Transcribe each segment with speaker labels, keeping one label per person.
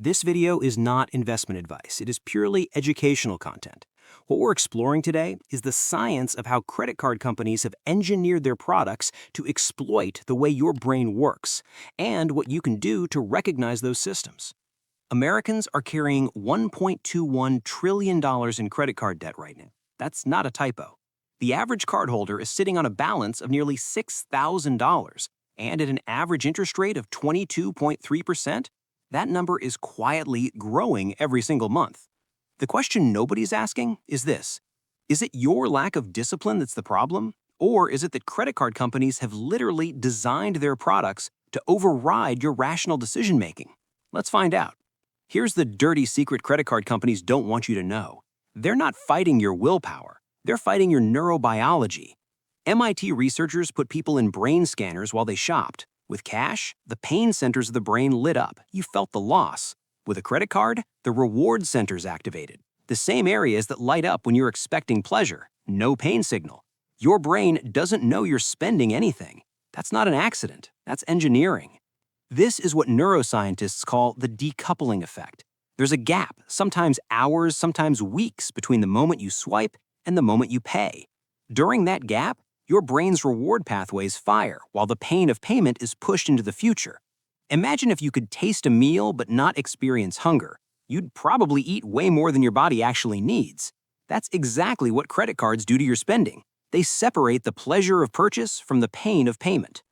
Speaker 1: This video is not investment advice. It is purely educational content. What we're exploring today is the science of how credit card companies have engineered their products to exploit the way your brain works, and what you can do to recognize those systems. Americans are carrying $1.21 trillion in credit card debt right now. That's not a typo. The average cardholder is sitting on a balance of nearly $6,000, and at an average interest rate of 22.3%, that number is quietly growing every single month. The question nobody's asking is this: is it your lack of discipline that's the problem? Or is it that credit card companies have literally designed their products to override your rational decision-making? Let's find out. Here's the dirty secret credit card companies don't want you to know. They're not fighting your willpower. They're fighting your neurobiology. MIT researchers put people in brain scanners while they shopped. With cash, the pain centers of the brain lit up. You felt the loss. With a credit card, the reward centers activated. The same areas that light up when you're expecting pleasure. No pain signal. Your brain doesn't know you're spending anything. That's not an accident. That's engineering. This is what neuroscientists call the decoupling effect. There's a gap, sometimes hours, sometimes weeks, between the moment you swipe and the moment you pay. During that gap, your brain's reward pathways fire while the pain of payment is pushed into the future. Imagine if you could taste a meal but not experience hunger. You'd probably eat way more than your body actually needs. That's exactly what credit cards do to your spending. They separate the pleasure of purchase from the pain of payment.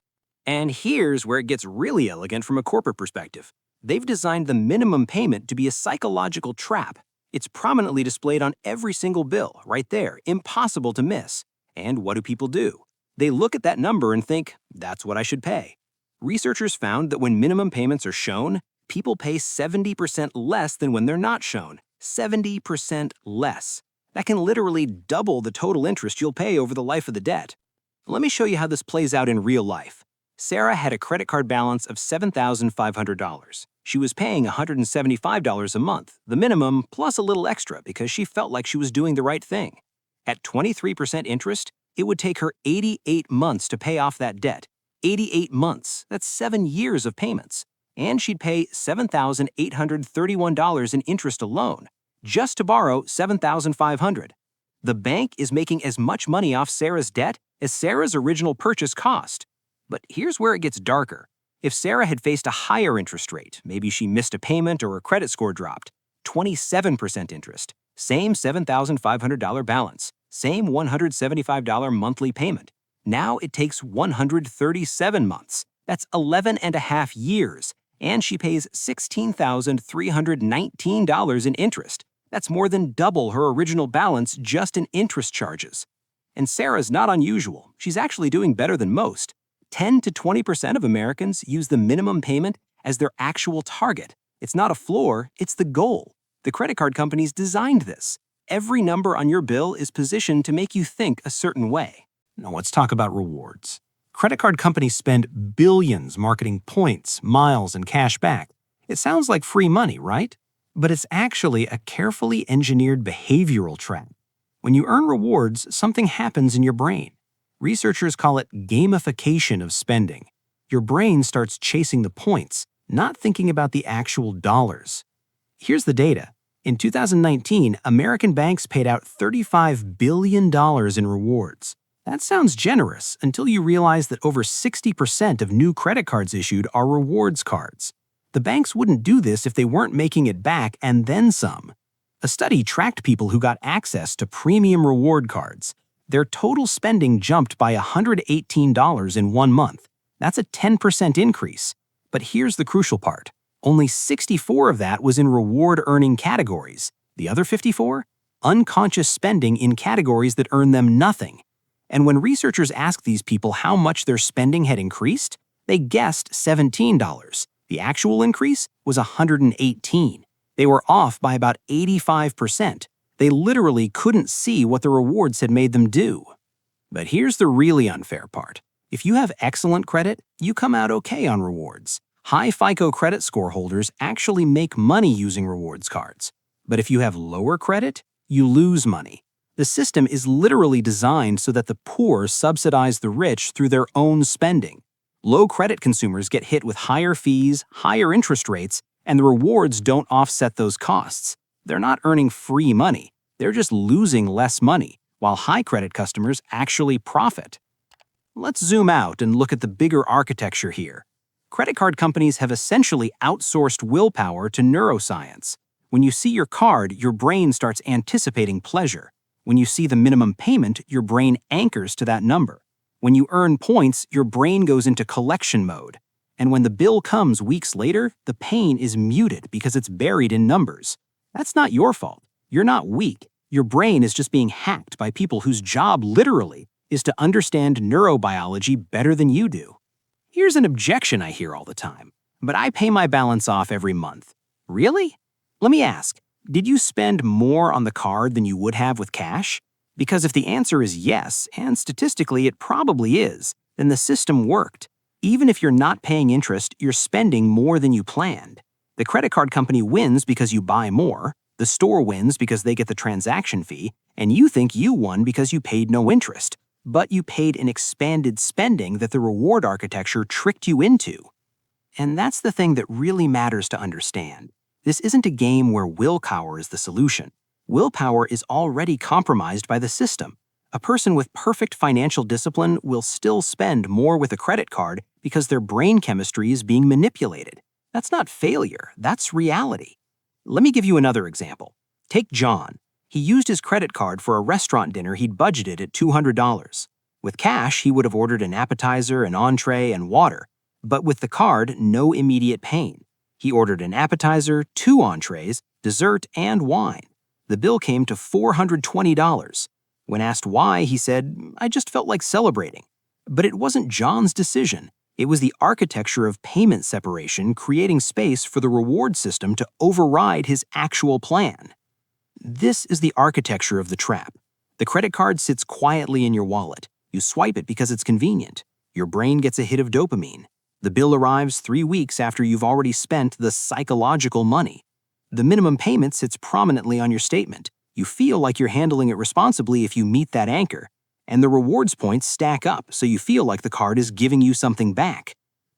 Speaker 1: And here's where it gets really elegant from a corporate perspective. They've designed the minimum payment to be a psychological trap. It's prominently displayed on every single bill, right there, impossible to miss. And what do people do? They look at that number and think, that's what I should pay. Researchers found that when minimum payments are shown, people pay 70% less than when they're not shown. 70% less. That can literally double the total interest you'll pay over the life of the debt. Let me show you how this plays out in real life. Sarah had a credit card balance of $7,500. She was paying $175 a month, the minimum plus a little extra because she felt like she was doing the right thing. At 23% interest, it would take her 88 months to pay off that debt. 88 months, that's 7 years of payments. And she'd pay $7,831 in interest alone, just to borrow $7,500. The bank is making as much money off Sarah's debt as Sarah's original purchase cost. But here's where it gets darker. If Sarah had faced a higher interest rate, maybe she missed a payment or her credit score dropped, 27% interest, same $7,500 balance, same $175 monthly payment. Now it takes 137 months. That's 11 and a half years. And she pays $16,319 in interest. That's more than double her original balance just in interest charges. And Sarah's not unusual. She's actually doing better than most. 10 to 20% of Americans use the minimum payment as their actual target. It's not a floor, it's the goal. The credit card companies designed this. Every number on your bill is positioned to make you think a certain way. Now let's talk about rewards. Credit card companies spend billions marketing points, miles, and cash back. It sounds like free money, right? But it's actually a carefully engineered behavioral trap. When you earn rewards, something happens in your brain. Researchers call it gamification of spending. Your brain starts chasing the points, not thinking about the actual dollars. Here's the data. In 2019, American banks paid out $35 billion in rewards. That sounds generous until you realize that over 60% of new credit cards issued are rewards cards. The banks wouldn't do this if they weren't making it back and then some. A study tracked people who got access to premium reward cards. Their total spending jumped by $118 in 1 month. That's a 10% increase. But here's the crucial part. Only 64 of that was in reward-earning categories. The other 54? Unconscious spending in categories that earn them nothing. And when researchers asked these people how much their spending had increased, they guessed $17. The actual increase was $118. They were off by about 85%. They literally couldn't see what the rewards had made them do. But here's the really unfair part. If you have excellent credit, you come out okay on rewards. High FICO credit score holders actually make money using rewards cards. But if you have lower credit, you lose money. The system is literally designed so that the poor subsidize the rich through their own spending. Low credit consumers get hit with higher fees, higher interest rates, And the rewards don't offset those costs. They're not earning free money. They're just losing less money, while high credit customers actually profit. Let's zoom out and look at the bigger architecture here. Credit card companies have essentially outsourced willpower to neuroscience. When you see your card, your brain starts anticipating pleasure. When you see the minimum payment, your brain anchors to that number. When you earn points, your brain goes into collection mode. And when the bill comes weeks later, the pain is muted because it's buried in numbers. That's not your fault. You're not weak. Your brain is just being hacked by people whose job literally is to understand neurobiology better than you do. Here's an objection I hear all the time. But I pay my balance off every month. Really? Let me ask, did you spend more on the card than you would have with cash? Because if the answer is yes, and statistically it probably is, then the system worked. Even if you're not paying interest, you're spending more than you planned. The credit card company wins because you buy more, the store wins because they get the transaction fee, and you think you won because you paid no interest. But you paid an expanded spending that the reward architecture tricked you into. And that's the thing that really matters to understand. This isn't a game where willpower is the solution. Willpower is already compromised by the system. A person with perfect financial discipline will still spend more with a credit card because their brain chemistry is being manipulated. That's not failure, that's reality. Let me give you another example. Take John. He used his credit card for a restaurant dinner he'd budgeted at $200. With cash, he would have ordered an appetizer, an entree, and water. But with the card, no immediate pain. He ordered an appetizer, 2 entrees, dessert, and wine. The bill came to $420. When asked why, he said, "I just felt like celebrating." But it wasn't John's decision. It was the architecture of payment separation creating space for the reward system to override his actual plan. This is the architecture of the trap. The credit card sits quietly in your wallet. You swipe it because it's convenient. Your brain gets a hit of dopamine. The bill arrives 3 weeks after you've already spent the psychological money. The minimum payment sits prominently on your statement. You feel like you're handling it responsibly if you meet that anchor. And the rewards points stack up, so you feel like the card is giving you something back.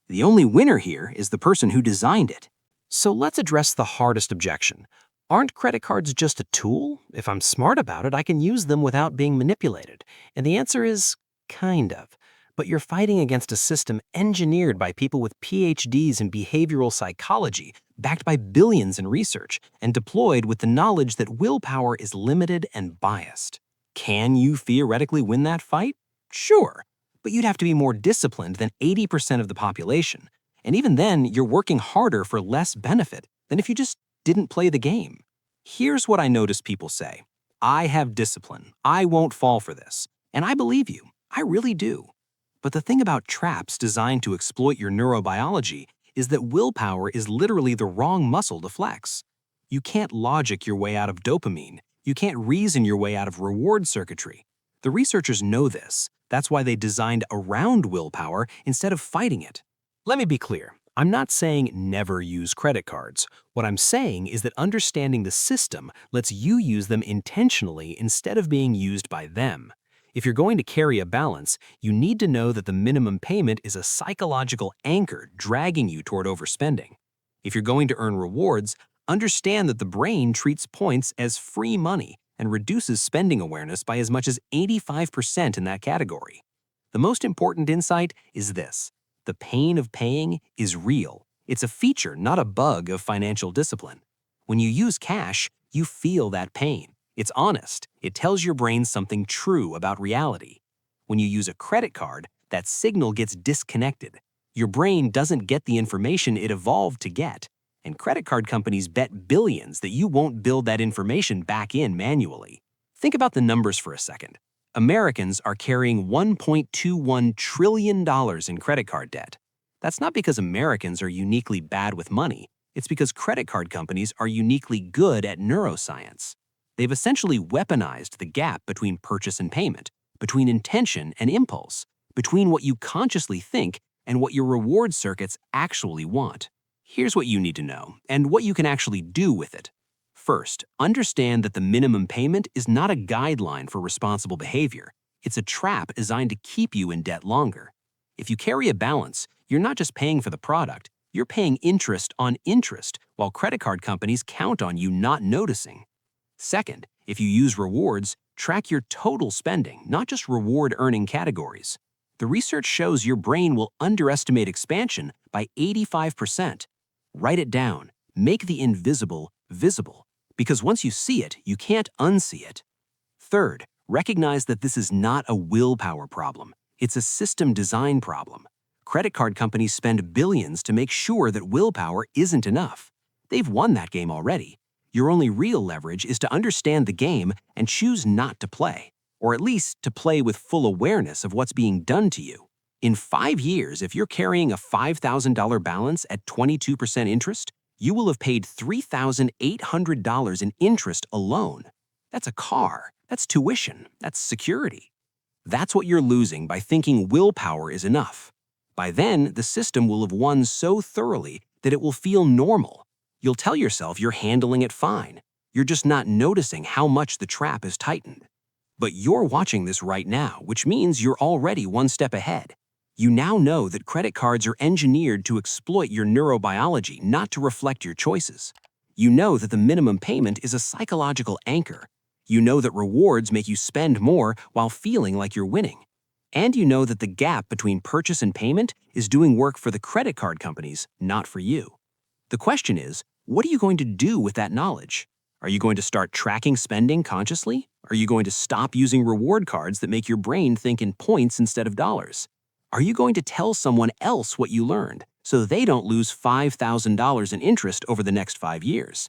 Speaker 1: The only winner here is the person who designed it. So let's address the hardest objection. Aren't credit cards just a tool? If I'm smart about it, I can use them without being manipulated. And the answer is kind of. But you're fighting against a system engineered by people with PhDs in behavioral psychology, backed by billions in research, and deployed with the knowledge that willpower is limited and biased. Can you theoretically win that fight? Sure, but you'd have to be more disciplined than 80% of the population. And even then, you're working harder for less benefit than if you just didn't play the game. Here's what I notice people say. I have discipline. I won't fall for this. And I believe you. I really do. But the thing about traps designed to exploit your neurobiology is that willpower is literally the wrong muscle to flex. You can't logic your way out of dopamine. You can't reason your way out of reward circuitry. The researchers know this. That's why they designed around willpower instead of fighting it. Let me be clear. I'm not saying never use credit cards. What I'm saying is that understanding the system lets you use them intentionally instead of being used by them. If you're going to carry a balance, you need to know that the minimum payment is a psychological anchor dragging you toward overspending. If you're going to earn rewards, understand that the brain treats points as free money and reduces spending awareness by as much as 85% in that category. The most important insight is this. The pain of paying is real. It's a feature, not a bug of financial discipline. When you use cash, you feel that pain. It's honest. It tells your brain something true about reality. When you use a credit card, that signal gets disconnected. Your brain doesn't get the information it evolved to get. And credit card companies bet billions that you won't build that information back in manually. Think about the numbers for a second. Americans are carrying $1.21 trillion in credit card debt. That's not because Americans are uniquely bad with money. It's because credit card companies are uniquely good at neuroscience. They've essentially weaponized the gap between purchase and payment, between intention and impulse, between what you consciously think and what your reward circuits actually want. Here's what you need to know, and what you can actually do with it. First, understand that the minimum payment is not a guideline for responsible behavior. It's a trap designed to keep you in debt longer. If you carry a balance, you're not just paying for the product, you're paying interest on interest, while credit card companies count on you not noticing. Second, if you use rewards, track your total spending, not just reward-earning categories. The research shows your brain will underestimate expansion by 85%. Write it down. Make the invisible visible, because once you see it, you can't unsee it. Third, recognize that this is not a willpower problem. It's a system design problem. Credit card companies spend billions to make sure that willpower isn't enough. They've won that game already. Your only real leverage is to understand the game and choose not to play, or at least to play with full awareness of what's being done to you. In 5 years, if you're carrying a $5,000 balance at 22% interest, you will have paid $3,800 in interest alone. That's a car, that's tuition, that's security. That's what you're losing by thinking willpower is enough. By then, the system will have won so thoroughly that it will feel normal. You'll tell yourself you're handling it fine. You're just not noticing how much the trap is tightened. But you're watching this right now, which means you're already one step ahead. You now know that credit cards are engineered to exploit your neurobiology, not to reflect your choices. You know that the minimum payment is a psychological anchor. You know that rewards make you spend more while feeling like you're winning. And you know that the gap between purchase and payment is doing work for the credit card companies, not for you. The question is, what are you going to do with that knowledge? Are you going to start tracking spending consciously? Are you going to stop using reward cards that make your brain think in points instead of dollars? Are you going to tell someone else what you learned so they don't lose $5,000 in interest over the next 5 years?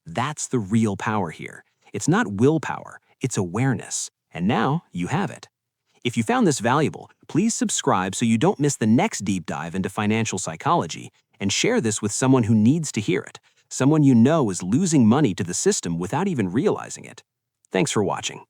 Speaker 1: That's the real power here. It's not willpower, it's awareness. And now you have it. If you found this valuable, please subscribe so you don't miss the next deep dive into financial psychology, and share this with someone who needs to hear it, someone you know is losing money to the system without even realizing it. Thanks for watching.